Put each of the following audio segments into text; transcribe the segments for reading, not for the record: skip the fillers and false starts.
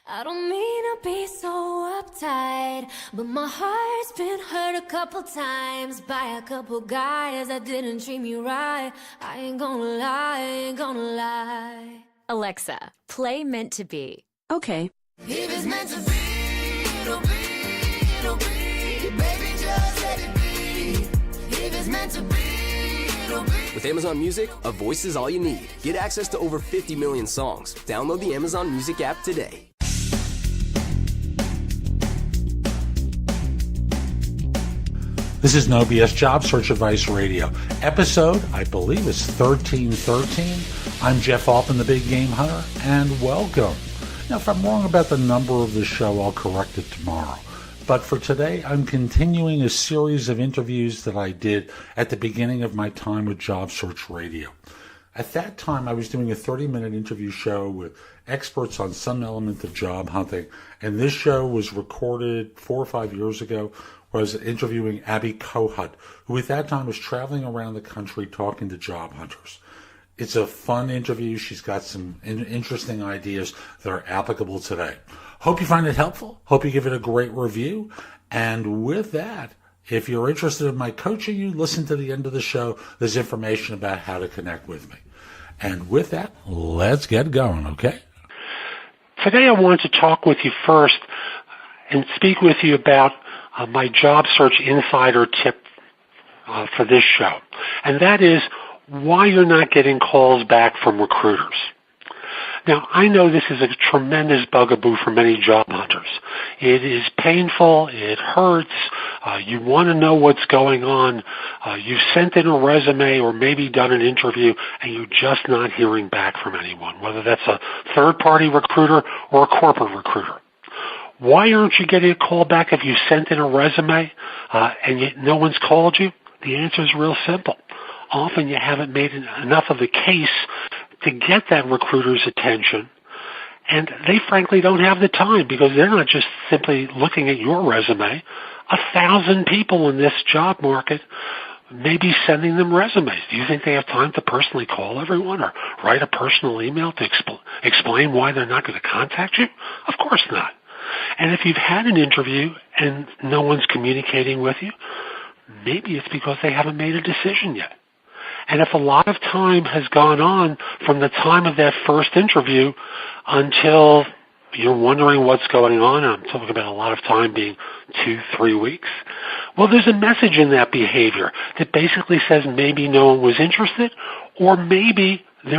I don't mean to be so uptight, but my heart's been hurt a couple times by a couple guys that didn't treat me right. I ain't gonna lie, ain't gonna lie. Alexa, play Meant to Be. Okay. If it's meant to be, it'll be, it'll be. Baby, just let it be. If it's meant to be, it'll be. With Amazon Music, a voice is all you need. Get access to over 50 million songs. Download the Amazon Music app today. This is No BS Job Search Advice Radio. Episode, I believe, is 1313. I'm Jeff Altman, the Big Game Hunter, and welcome. Now, if I'm wrong about the number of the show, I'll correct it tomorrow. But for today, I'm continuing a series of interviews that I did at the beginning of my time with Job Search Radio. At that time, I was doing a 30-minute interview show with experts on some element of job hunting, and this show was recorded 4 or 5 years ago. Was interviewing Abby Kohut, who at that time was traveling around the country talking to job hunters. It's a fun interview. She's got some interesting ideas that are applicable today. Hope you find it helpful. Hope you give it a great review. And with that, if you're interested in my coaching you, listen to the end of the show. There's information about how to connect with me. And with that, let's get going, okay? Today I want to talk with you first and speak with you about my job search insider tip for this show, and that is why you're not getting calls back from recruiters. Now, I know this is a tremendous bugaboo for many job hunters. It is painful. It hurts. You want to know what's going on. You've sent in a resume or maybe done an interview, and you're just not hearing back from anyone, whether that's a third-party recruiter or a corporate recruiter. Why aren't you getting a call back if you sent in a resume and yet no one's called you? The answer is real simple. Often you haven't made enough of a case to get that recruiter's attention, and they frankly don't have the time because they're not just simply looking at your resume. 1,000 people in this job market may be sending them resumes. Do you think they have time to personally call everyone or write a personal email to explain why they're not going to contact you? Of course not. And if you've had an interview and no one's communicating with you, maybe it's because they haven't made a decision yet. And if a lot of time has gone on from the time of that first interview until you're wondering what's going on, I'm talking about a lot of time being 2-3 weeks, well, there's a message in that behavior that basically says maybe no one was interested or maybe they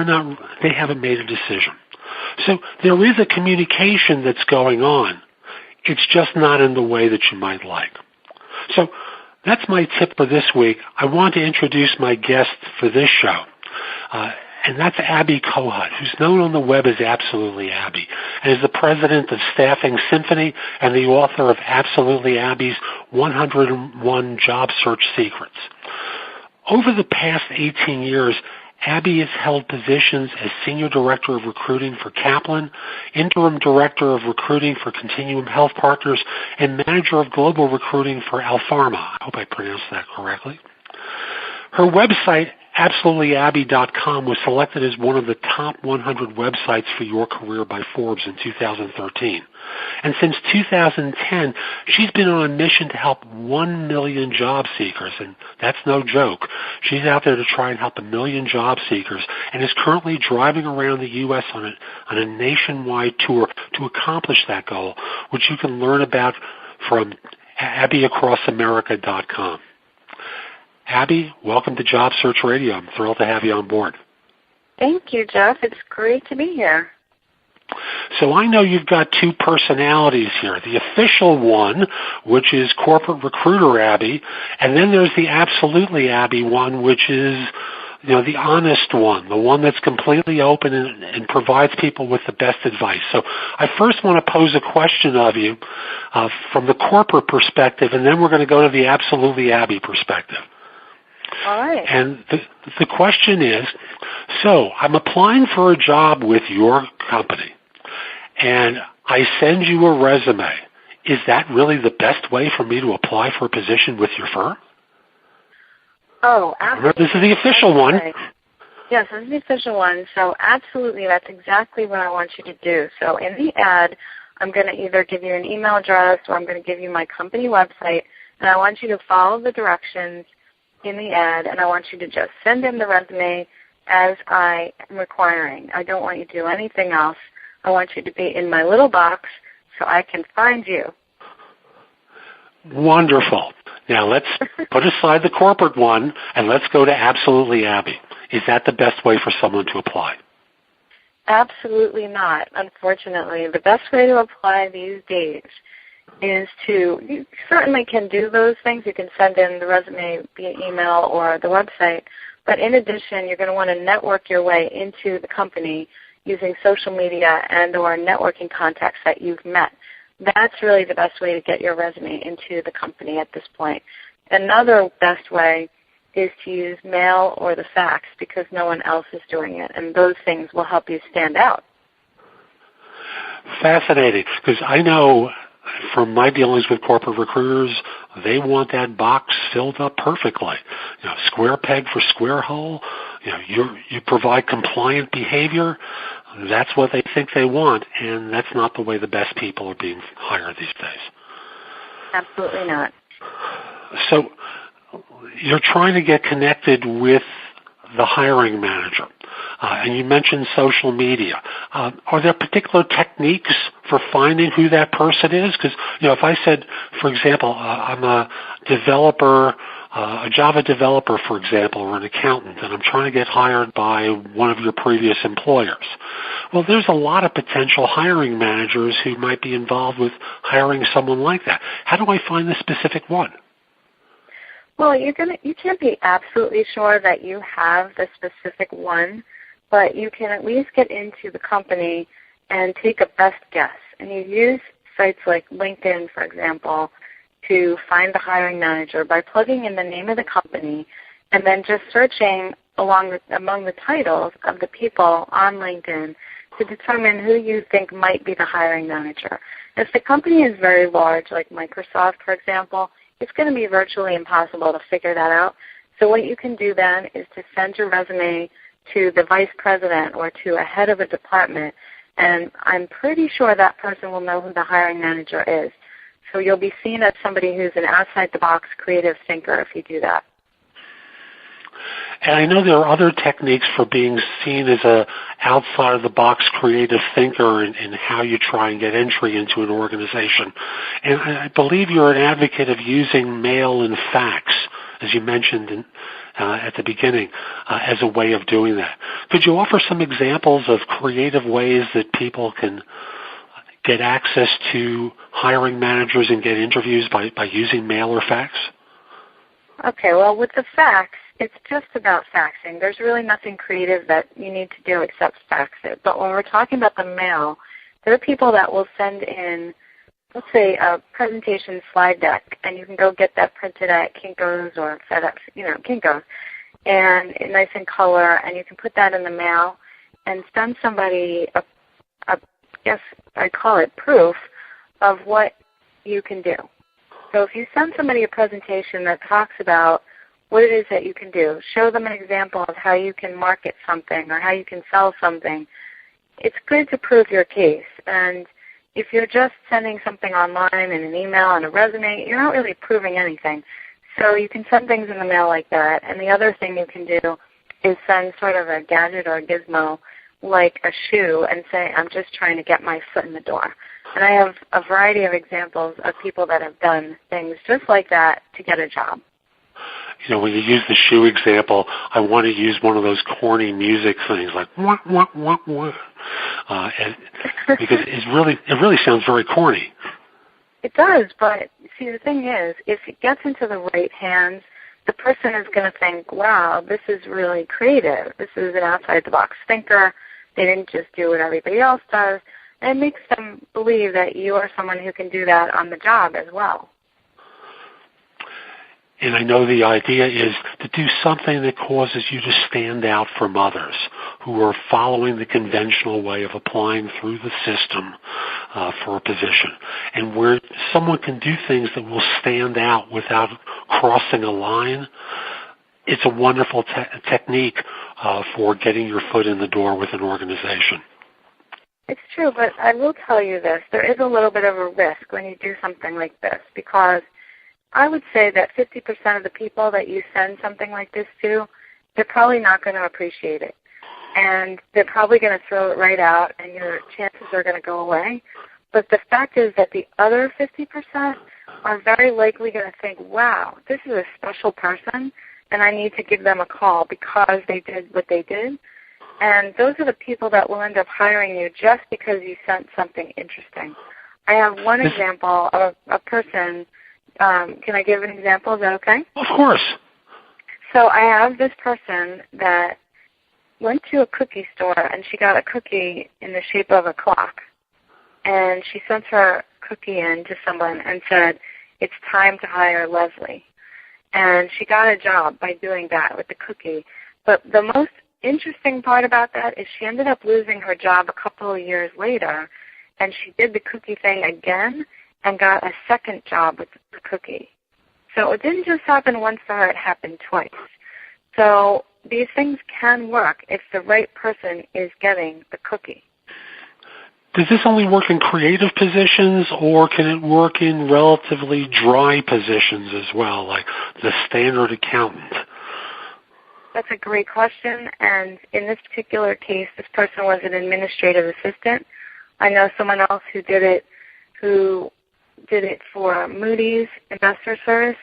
haven't made a decision. So there is a communication that's going on. It's just not in the way that you might like. So that's my tip for this week. I want to introduce my guest for this show, and that's Abby Kohut, who's known on the web as Absolutely Abby, and is the president of Staffing Symphony and the author of Absolutely Abby's 101 Job Search Secrets. Over the past 18 years, Abby has held positions as Senior Director of Recruiting for Kaplan, Interim Director of Recruiting for Continuum Health Partners, and Manager of Global Recruiting for Alpharma. I hope I pronounced that correctly. Her website, AbsolutelyAbby.com, was selected as one of the top 100 websites for your career by Forbes in 2013. And since 2010, she's been on a mission to help 1 million job seekers, and that's no joke. She's out there to try and help 1 million job seekers and is currently driving around the U.S. on a nationwide tour to accomplish that goal, which you can learn about from AbbyAcrossAmerica.com. Abby, welcome to Job Search Radio. I'm thrilled to have you on board. Thank you, Jeff. It's great to be here. So I know you've got two personalities here. The official one, which is corporate recruiter Abby, and then there's the Absolutely Abby one, which is, the honest one, the one that's completely open and provides people with the best advice. So I first want to pose a question of you from the corporate perspective, and then we're going to go to the Absolutely Abby perspective. All right. And the question is, so I'm applying for a job with your company, and I send you a resume. Is that really the best way for me to apply for a position with your firm? Oh, absolutely. This is the official one. Yes, this is the official one. So absolutely, that's exactly what I want you to do. So in the ad, I'm going to either give you an email address or I'm going to give you my company website, and I want you to follow the directions in the ad, and I want you to just send in the resume as I am requiring. I don't want you to do anything else. I want you to be in my little box so I can find you. Wonderful. Now let's put aside the corporate one and let's go to Absolutely Abby. Is that the best way for someone to apply? Absolutely not, unfortunately. The best way to apply these days is you certainly can do those things. You can send in the resume via email or the website, but in addition, you're going to want to network your way into the company using social media and or networking contacts that you've met. That's really the best way to get your resume into the company at this point. Another best way is to use mail or the fax because no one else is doing it, and those things will help you stand out. Fascinating, because I know from my dealings with corporate recruiters, they want that box filled up perfectly. Square peg for square hole. You provide compliant behavior. That's what they think they want, and that's not the way the best people are being hired these days. Absolutely not. So you're trying to get connected with the hiring manager, and you mentioned social media. Are there particular techniques for finding who that person is? Because, if I said, for example, I'm a developer, a Java developer, for example, or an accountant, and I'm trying to get hired by one of your previous employers. Well, there's a lot of potential hiring managers who might be involved with hiring someone like that. How do I find the specific one? Well, you can't be absolutely sure that you have the specific one, but you can at least get into the company and take a best guess. And you use sites like LinkedIn, for example, to find the hiring manager by plugging in the name of the company and then just searching among the titles of the people on LinkedIn to determine who you think might be the hiring manager. If the company is very large, like Microsoft, for example, it's going to be virtually impossible to figure that out. So what you can do then is to send your resume to the vice president or to a head of a department, and I'm pretty sure that person will know who the hiring manager is. So you'll be seen as somebody who's an outside-the-box creative thinker if you do that. And I know there are other techniques for being seen as a outside-of-the-box creative thinker in how you try and get entry into an organization. And I believe you're an advocate of using mail and fax, as you mentioned at the beginning, as a way of doing that. Could you offer some examples of creative ways that people can get access to hiring managers and get interviews by using mail or fax? Okay, well, with the fax, it's just about faxing. There's really nothing creative that you need to do except fax it. But when we're talking about the mail, there are people that will send in, let's say, a presentation slide deck, and you can go get that printed at Kinko's or FedEx, Kinko's, and nice in color, and you can put that in the mail and send somebody I guess I call it proof of what you can do. So if you send somebody a presentation that talks about what it is that you can do, show them an example of how you can market something or how you can sell something, it's good to prove your case. And if you're just sending something online in an email and a resume, you're not really proving anything. So you can send things in the mail like that. And the other thing you can do is send sort of a gadget or a gizmo like a shoe and say, I'm just trying to get my foot in the door. And I have a variety of examples of people that have done things just like that to get a job. When you use the shoe example, I want to use one of those corny music things like wah, wah, wah, wah, because it really sounds very corny. It does, but see, the thing is, if it gets into the right hands, the person is going to think, wow, this is really creative. This is an outside-the-box thinker. They didn't just do what everybody else does. And it makes them believe that you are someone who can do that on the job as well. And I know the idea is to do something that causes you to stand out from others who are following the conventional way of applying through the system for a position. And where someone can do things that will stand out without crossing a line, it's a wonderful technique for getting your foot in the door with an organization. It's true, but I will tell you this. There is a little bit of a risk when you do something like this, because I would say that 50% of the people that you send something like this to, they're probably not going to appreciate it. And they're probably going to throw it right out, and your chances are going to go away. But the fact is that the other 50% are very likely going to think, wow, this is a special person, and I need to give them a call because they did what they did. And those are the people that will end up hiring you just because you sent something interesting. I have one example of a person. Can I give an example? Is that okay? Of course. So I have this person that went to a cookie store, and she got a cookie in the shape of a clock. And she sent her cookie in to someone and said, it's time to hire Leslie. And she got a job by doing that with the cookie. But the most interesting part about that is she ended up losing her job a couple of years later, and she did the cookie thing again and got a second job with the cookie. So it didn't just happen once for her, it happened twice. So these things can work if the right person is getting the cookie. Does this only work in creative positions, or can it work in relatively dry positions as well, like the standard accountant? That's a great question, and in this particular case, this person was an administrative assistant. I know someone else who did it for Moody's Investor Service,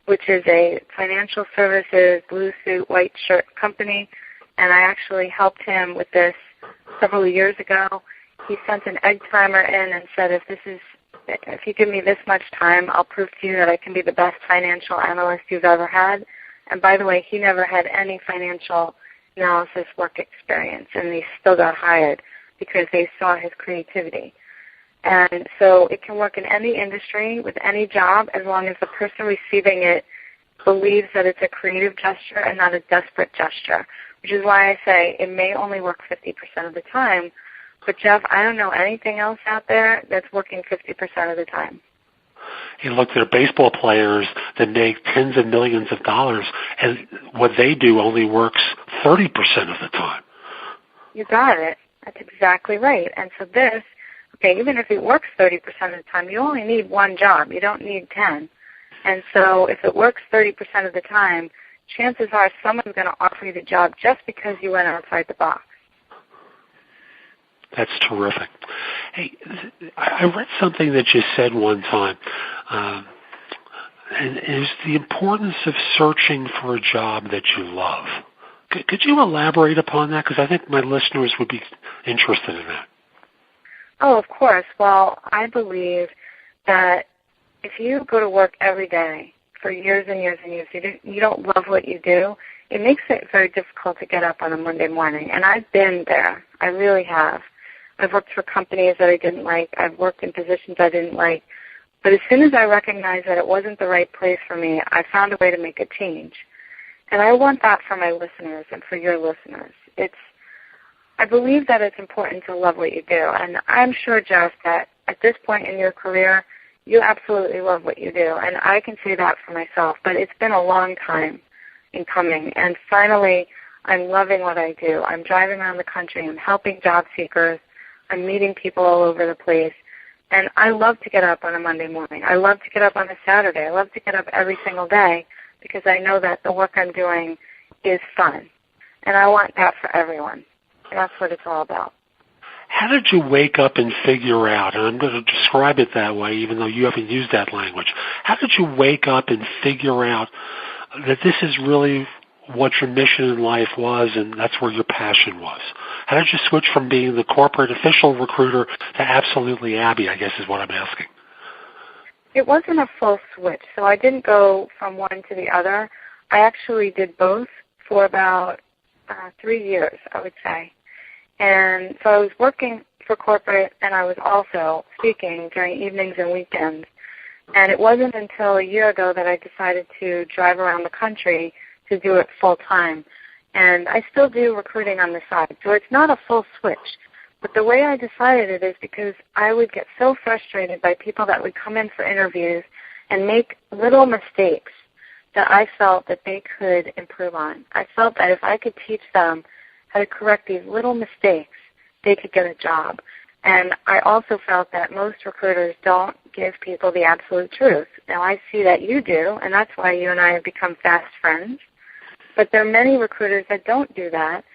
which is a financial services, blue suit, white shirt company, and I actually helped him with this several years ago. He sent an egg timer in and said, if you give me this much time, I'll prove to you that I can be the best financial analyst you've ever had. And by the way, he never had any financial analysis work experience, and he still got hired because they saw his creativity. And so it can work in any industry with any job as long as the person receiving it believes that it's a creative gesture and not a desperate gesture, which is why I say it may only work 50% of the time. But, Jeff, I don't know anything else out there that's working 50% of the time. Hey, look, there are baseball players that make tens of millions of dollars, and what they do only works 30% of the time. You got it. That's exactly right. And so this, okay, even if it works 30% of the time, you only need one job. You don't need 10. And so if it works 30% of the time, chances are someone's going to offer you the job just because you went outside the box. That's terrific. Hey, I read something that you said one time, and is the importance of searching for a job that you love. Could you elaborate upon that? Because I think my listeners would be interested in that. Oh, of course. Well, I believe that if you go to work every day for years and years and years, you don't love what you do, it makes it very difficult to get up on a Monday morning. And I've been there. I really have. I've worked for companies that I didn't like. I've worked in positions I didn't like. But as soon as I recognized that it wasn't the right place for me, I found a way to make a change. And I want that for my listeners and for your listeners. I believe that it's important to love what you do. And I'm sure, Jeff, that at this point in your career, you absolutely love what you do. And I can say that for myself. But it's been a long time in coming. And finally, I'm loving what I do. I'm driving around the country. I'm helping job seekers. I'm meeting people all over the place. And I love to get up on a Monday morning. I love to get up on a Saturday. I love to get up every single day because I know that the work I'm doing is fun. And I want that for everyone. And that's what it's all about. How did you wake up and figure out, and I'm going to describe it that way even though you haven't used that language, how did you wake up and figure out that this is really what your mission in life was and that's where your passion was? How did you switch from being the corporate official recruiter to absolutely Abby, I guess is what I'm asking? It wasn't a full switch, so I didn't go from one to the other. I actually did both for about 3 years, I would say. And so I was working for corporate and I was also speaking during evenings and weekends. And it wasn't until a year ago that I decided to drive around the country to do it full time. And I still do recruiting on the side, so it's not a full switch. But the way I decided it is because I would get so frustrated by people that would come in for interviews and make little mistakes that I felt that they could improve on. I felt that if I could teach them how to correct these little mistakes, they could get a job. And I also felt that most recruiters don't give people the absolute truth. Now, I see that you do, and that's why you and I have become fast friends. But there are many recruiters that don't do that,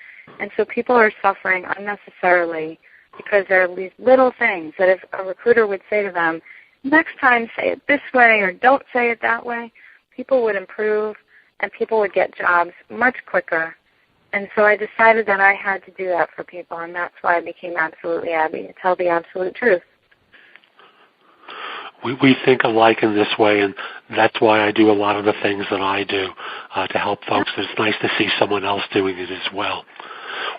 and so people are suffering unnecessarily because there are these little things that if a recruiter would say to them, next time say it this way or don't say it that way, people would improve and people would get jobs much quicker. And so I decided that I had to do that for people, and that's why I became Absolutely Abby, to tell the absolute truth. We think alike in this way, and that's why I do a lot of the things that I do to help folks. It's nice to see someone else doing it as well.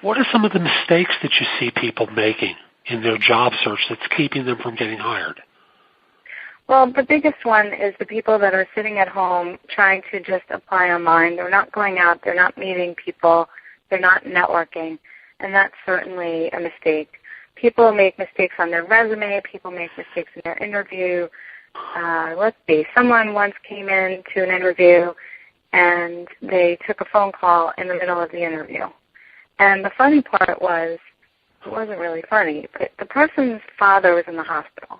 What are some of the mistakes that you see people making in their job search that's keeping them from getting hired? Well, the biggest one is the people that are sitting at home trying to just apply online. They're not going out. They're not meeting people. They're not networking, and that's certainly a mistake. People make mistakes on their resume. People make mistakes in their interview. Let's see. Someone once came in to an interview, and they took a phone call in the middle of the interview. And the funny part was, it wasn't really funny, but the person's father was in the hospital.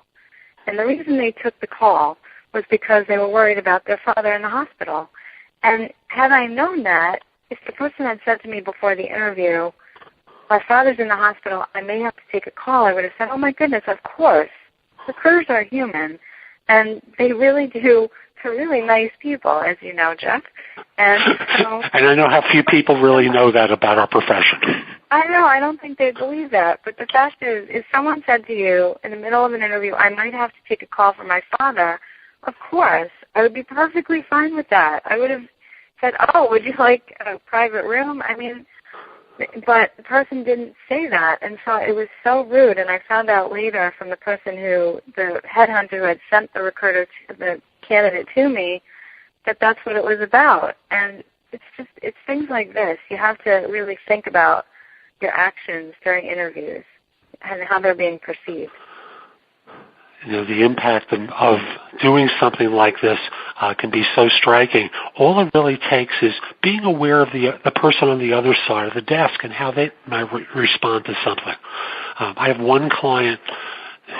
And the reason they took the call was because they were worried about their father in the hospital. And had I known that, if the person had said to me before the interview, my father's in the hospital, I may have to take a call, I would have said, oh my goodness, of course. Recruiters are human, and they really do, they're really nice people, as you know, Jeff. And so, and I know how few people really know that about our profession. I know, I don't think they believe that. But the fact is, if someone said to you in the middle of an interview, I might have to take a call for my father, of course, I would be perfectly fine with that. I would have said, oh, would you like a private room? I mean, but the person didn't say that, and so it was so rude. And I found out later from the person the headhunter who had sent the recruiter, the candidate to me, that that's what it was about. And it's things like this. You have to really think about your actions during interviews and how they're being perceived. You know, the impact of doing something like this can be so striking. All it really takes is being aware of the person on the other side of the desk and how they might respond to something. I have one client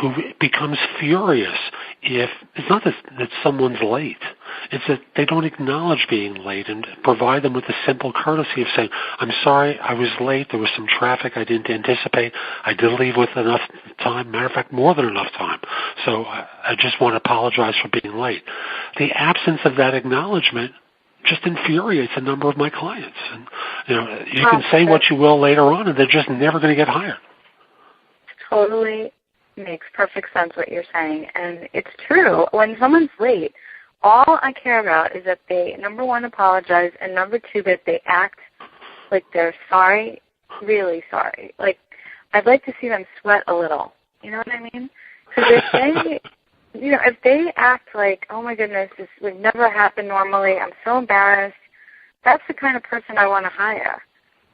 who becomes furious if it's not that someone's late. It's that they don't acknowledge being late and provide them with the simple courtesy of saying, I'm sorry, I was late. There was some traffic I didn't anticipate. I did leave with enough time, matter of fact, more than enough time. So I just want to apologize for being late. The absence of that acknowledgement just infuriates a number of my clients. And you can say what you will later on, and they're just never going to get hired. Totally makes perfect sense what you're saying, and it's true. When someone's late, all I care about is that they, number one, apologize, and number two, that they act like they're sorry, really sorry. Like, I'd like to see them sweat a little. You know what I mean? Because if they act like, oh my goodness, this would never happen normally, I'm so embarrassed, that's the kind of person I want to hire.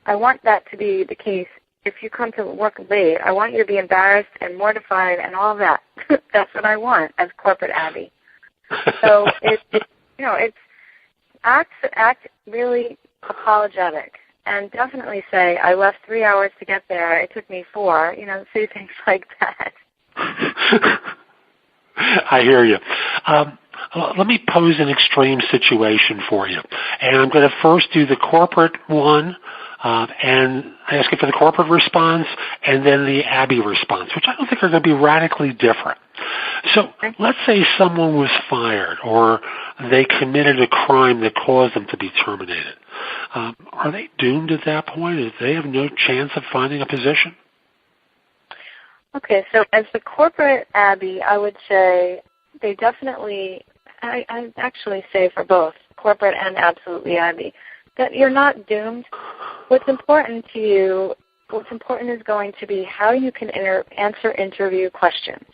I want that to be the case. If you come to work late, I want you to be embarrassed and mortified and all that. That's what I want as corporate Abby. So it's act really apologetic, and definitely say, I left 3 hours to get there. It took me 4. Say things like that. I hear you. Let me pose an extreme situation for you, and I'm going to first do the corporate one. And I ask you for the corporate response and then the Abby response, which I don't think are going to be radically different. So let's say someone was fired or they committed a crime that caused them to be terminated. Are they doomed at that point? Do they have no chance of finding a position? Okay, so as the corporate Abby, I would say they definitely, I actually say for both, corporate and absolutely Abby, that you're not doomed. What's important to you, is going to be how you can answer interview questions.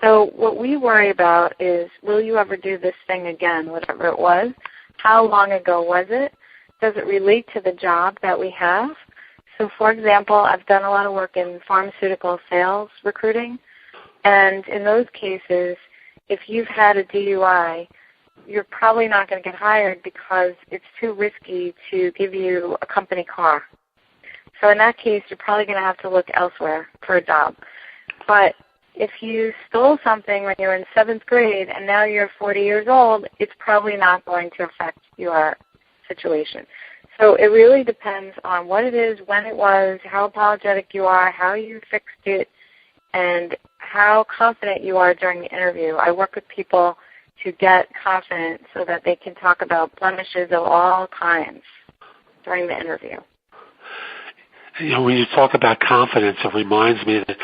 So what we worry about is, will you ever do this thing again, whatever it was? How long ago was it? Does it relate to the job that we have? So, for example, I've done a lot of work in pharmaceutical sales recruiting, and in those cases, if you've had a DUI, you're probably not going to get hired because it's too risky to give you a company car. So in that case, you're probably going to have to look elsewhere for a job. But if you stole something when you were in 7th grade and now you're 40 years old, it's probably not going to affect your situation. So it really depends on what it is, when it was, how apologetic you are, how you fixed it, and how confident you are during the interview. I work with people to get confident so that they can talk about blemishes of all kinds during the interview. You know, when you talk about confidence, it reminds me that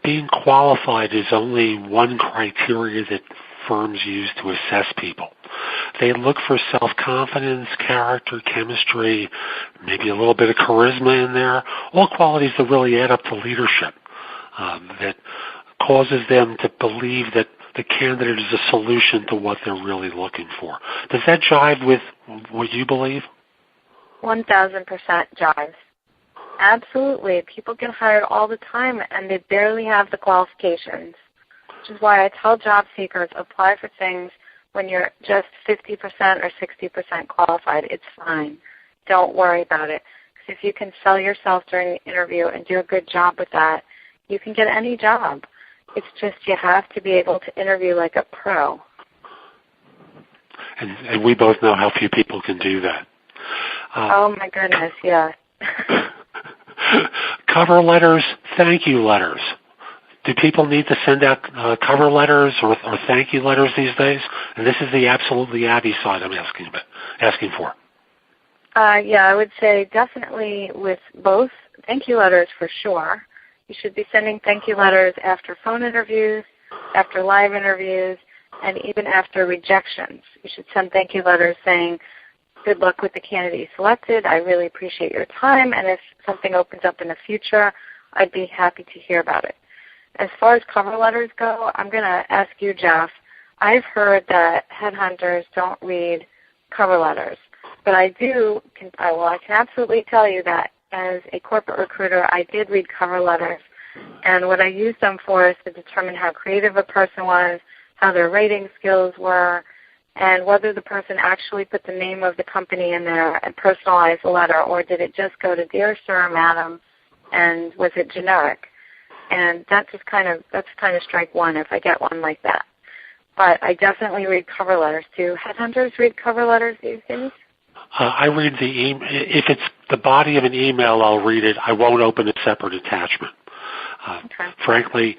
being qualified is only one criteria that firms use to assess people. They look for self-confidence, character, chemistry, maybe a little bit of charisma in there, all qualities that really add up to leadership, that causes them to believe that the candidate is a solution to what they're really looking for. Does that jive with what you believe? 1,000% jives. Absolutely. People get hired all the time and they barely have the qualifications, which is why I tell job seekers, apply for things when you're just 50% or 60% qualified. It's fine. Don't worry about it. Because if you can sell yourself during the interview and do a good job with that, you can get any job. It's just you have to be able to interview like a pro. And we both know how few people can do that. Oh, my goodness, yeah. Cover letters, thank you letters. Do people need to send out cover letters or thank you letters these days? And this is the absolutely Abby side I'm asking for. Yeah, I would say definitely with both. Thank you letters for sure. You should be sending thank you letters after phone interviews, after live interviews, and even after rejections. You should send thank you letters saying, good luck with the candidate you selected. I really appreciate your time, and if something opens up in the future, I'd be happy to hear about it. As far as cover letters go, I'm going to ask you, Jeff. I've heard that headhunters don't read cover letters, but I can absolutely tell you that as a corporate recruiter, I did read cover letters, and what I used them for is to determine how creative a person was, how their writing skills were, and whether the person actually put the name of the company in there and personalized the letter, or did it just go to Dear Sir, Madam, and was it generic? And that's kind of strike one if I get one like that. But I definitely read cover letters too. Headhunters read cover letters these days? I read the email. If it's the body of an email, I'll read it. I won't open a separate attachment. Okay. Frankly,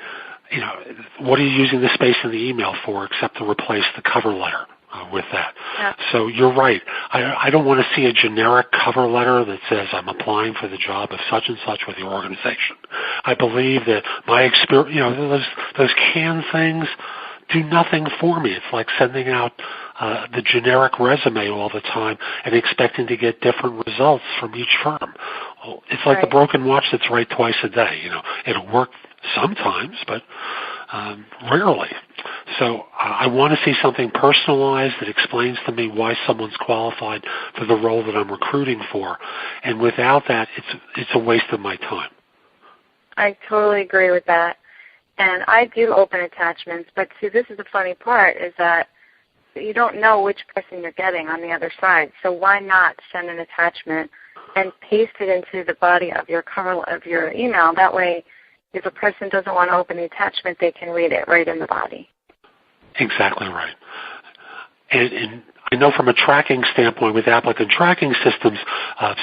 what are you using the space in the email for except to replace the cover letter with that? Yeah. So you're right. I don't want to see a generic cover letter that says I'm applying for the job of such and such with your organization. I believe that my experience, those canned things do nothing for me. It's like sending out the generic resume all the time and expecting to get different results from each firm. It's like the broken watch that's right twice a day. It'll work sometimes, but rarely. So I want to see something personalized that explains to me why someone's qualified for the role that I'm recruiting for. And without that, it's a waste of my time. I totally agree with that. And I do open attachments, but see, this is the funny part, is that you don't know which person you're getting on the other side. So why not send an attachment and paste it into the body of your email? That way, if a person doesn't want to open the attachment, they can read it right in the body. Exactly right. And I know from a tracking standpoint with applicant tracking systems,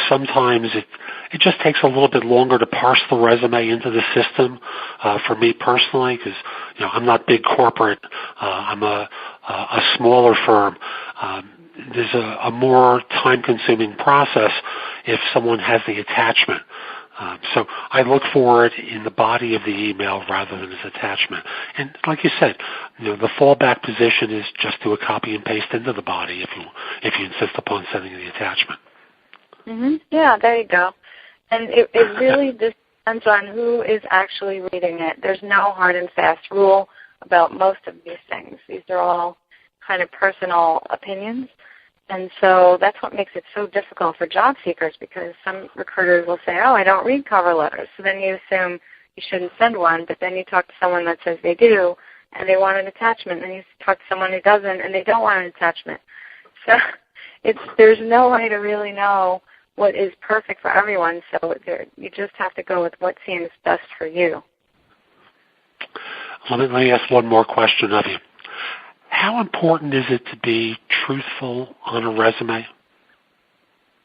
sometimes it just takes a little bit longer to parse the resume into the system for me personally, because I'm not big corporate. I'm a smaller firm. There's a more time-consuming process if someone has the attachment. So I look for it in the body of the email rather than as attachment. And like you said, the fallback position is just do a copy and paste into the body if you insist upon sending the attachment. Mm-hmm. Yeah, there you go. And it really depends on who is actually reading it. There's no hard and fast rule about most of these things. These are all kind of personal opinions. And so that's what makes it so difficult for job seekers, because some recruiters will say, I don't read cover letters. So then you assume you shouldn't send one, but then you talk to someone that says they do, and they want an attachment. And then you talk to someone who doesn't, and they don't want an attachment. So there's no way to really know what is perfect for everyone, so you just have to go with what seems best for you. Let me ask one more question of you. How important is it to be truthful on a resume?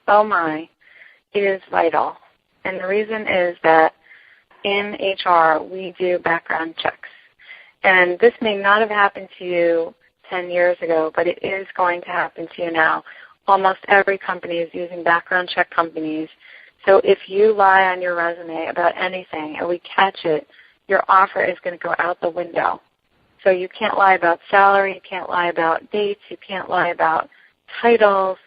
Oh my, it is vital. And the reason is that in HR, we do background checks. And this may not have happened to you 10 years ago, but it is going to happen to you now. Almost every company is using background check companies. So if you lie on your resume about anything and we catch it, your offer is going to go out the window. So you can't lie about salary, you can't lie about dates, you can't lie about titles.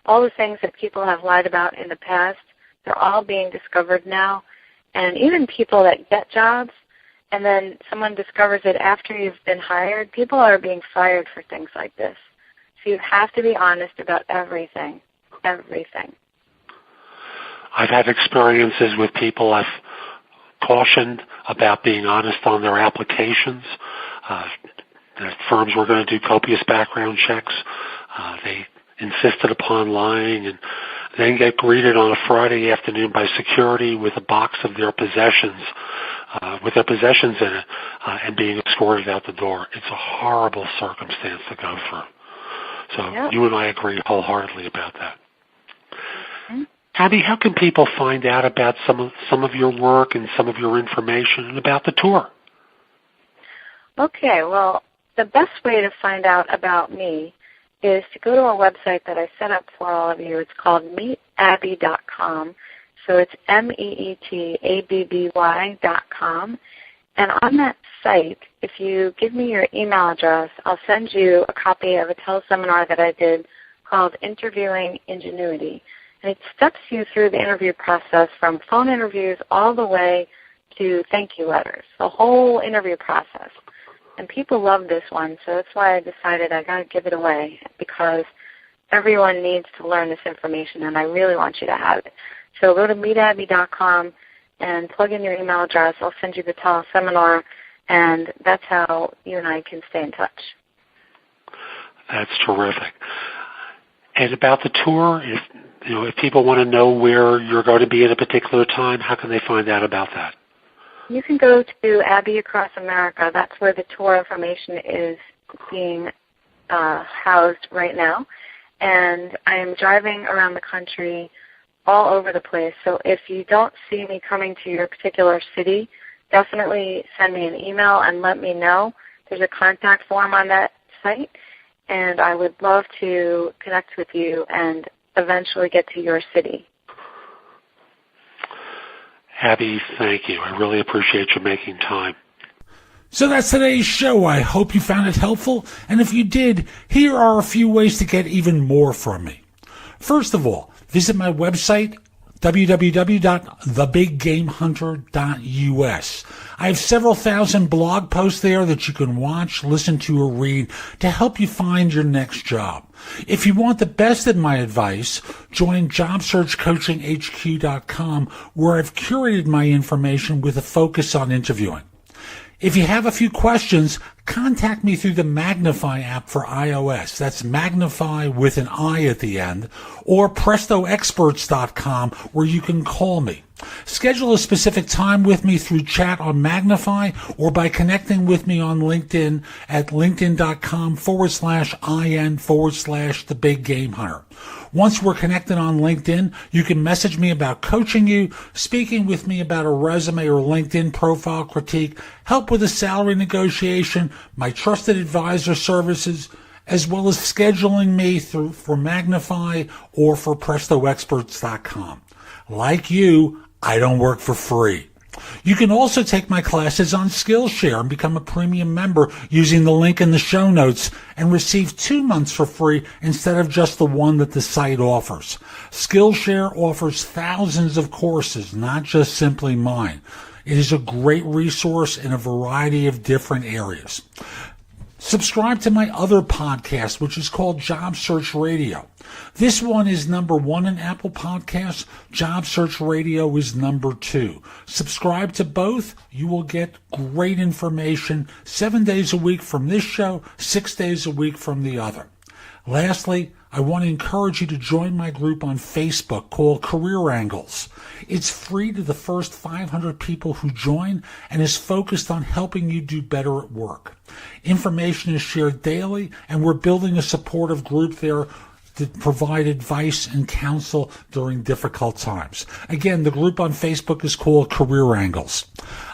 All the things that people have lied about in the past, they're all being discovered now. And even people that get jobs and then someone discovers it after you've been hired, people are being fired for things like this. So you have to be honest about everything, everything. I've had experiences with people I've cautioned about being honest on their applications. The firms were going to do copious background checks. They insisted upon lying and then get greeted on a Friday afternoon by security with a box of their possessions, in it, and being escorted out the door. It's a horrible circumstance to go through. So Yep. You and I agree wholeheartedly about that. Mm-hmm. Abby, how can people find out about some of your work and some of your information and about the tour? Okay, well, the best way to find out about me is to go to a website that I set up for all of you. It's called meetabby.com. So it's meetabby.com. And on that site, if you give me your email address, I'll send you a copy of a teleseminar that I did called Interviewing Ingenuity. And it steps you through the interview process from phone interviews all the way to thank you letters, the whole interview process. And people love this one, so that's why I decided I got to give it away, because everyone needs to learn this information, and I really want you to have it. So go to meetabby.com and plug in your email address. I'll send you the teleseminar, and that's how you and I can stay in touch. That's terrific. And about the tour, if people want to know where you're going to be at a particular time, how can they find out about that? You can go to Abby Across America. That's where the tour information is being housed right now. And I am driving around the country all over the place. So if you don't see me coming to your particular city, definitely send me an email and let me know. There's a contact form on that site, and I would love to connect with you and eventually get to your city. Abby, thank you. I really appreciate you making time. So that's today's show. I hope you found it helpful. And if you did, here are a few ways to get even more from me. First of all, visit my website, www.thebiggamehunter.us. I have several thousand blog posts there that you can watch, listen to, or read to help you find your next job. If you want the best of my advice, join JobSearchCoachingHQ.com, where I've curated my information with a focus on interviewing. If you have a few questions, contact me through the Magnify app for iOS. That's Magnify with an I at the end, or PrestoExperts.com, where you can call me. Schedule a specific time with me through chat on Magnify or by connecting with me on LinkedIn at linkedin.com/IN/The Big Game Hunter. Once we're connected on LinkedIn, you can message me about coaching you, speaking with me about a resume or LinkedIn profile critique, help with a salary negotiation, my trusted advisor services, as well as scheduling me for Magnify or for PrestoExperts.com. Like you, I don't work for free. You can also take my classes on Skillshare and become a premium member using the link in the show notes and receive 2 months for free instead of just the one that the site offers. Skillshare offers thousands of courses, not just simply mine. It is a great resource in a variety of different areas. Subscribe to my other podcast, which is called Job Search Radio. This one is #1 in Apple Podcasts. Job Search Radio is #2. Subscribe to both. You will get great information 7 days a week from this show, 6 days a week from the other. Lastly, I want to encourage you to join my group on Facebook called Career Angles. It's free to the first 500 people who join and is focused on helping you do better at work. Information is shared daily, and we're building a supportive group there to provide advice and counsel during difficult times. Again, the group on Facebook is called Career Angles.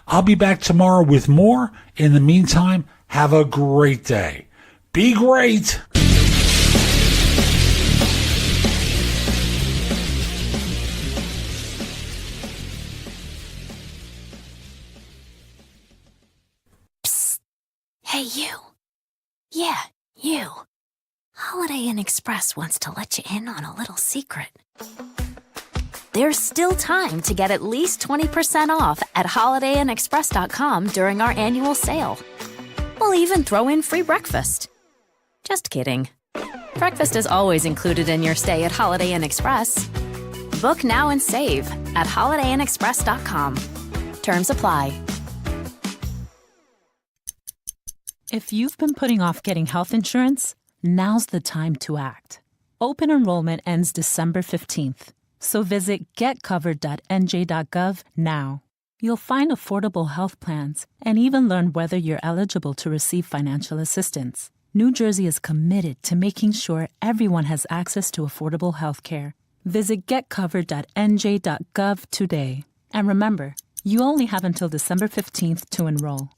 I'll be back tomorrow with more. In the meantime, have a great day. Be great! Hey, you. Yeah, you. Holiday Inn Express wants to let you in on a little secret. There's still time to get at least 20% off at holidayinexpress.com during our annual sale. We'll even throw in free breakfast. Just kidding. Breakfast is always included in your stay at Holiday Inn Express. Book now and save at holidayinexpress.com. Terms apply. If you've been putting off getting health insurance, now's the time to act. Open enrollment ends December 15th, so visit getcovered.nj.gov now. You'll find affordable health plans and even learn whether you're eligible to receive financial assistance. New Jersey is committed to making sure everyone has access to affordable health care. Visit getcovered.nj.gov today. And remember, you only have until December 15th to enroll.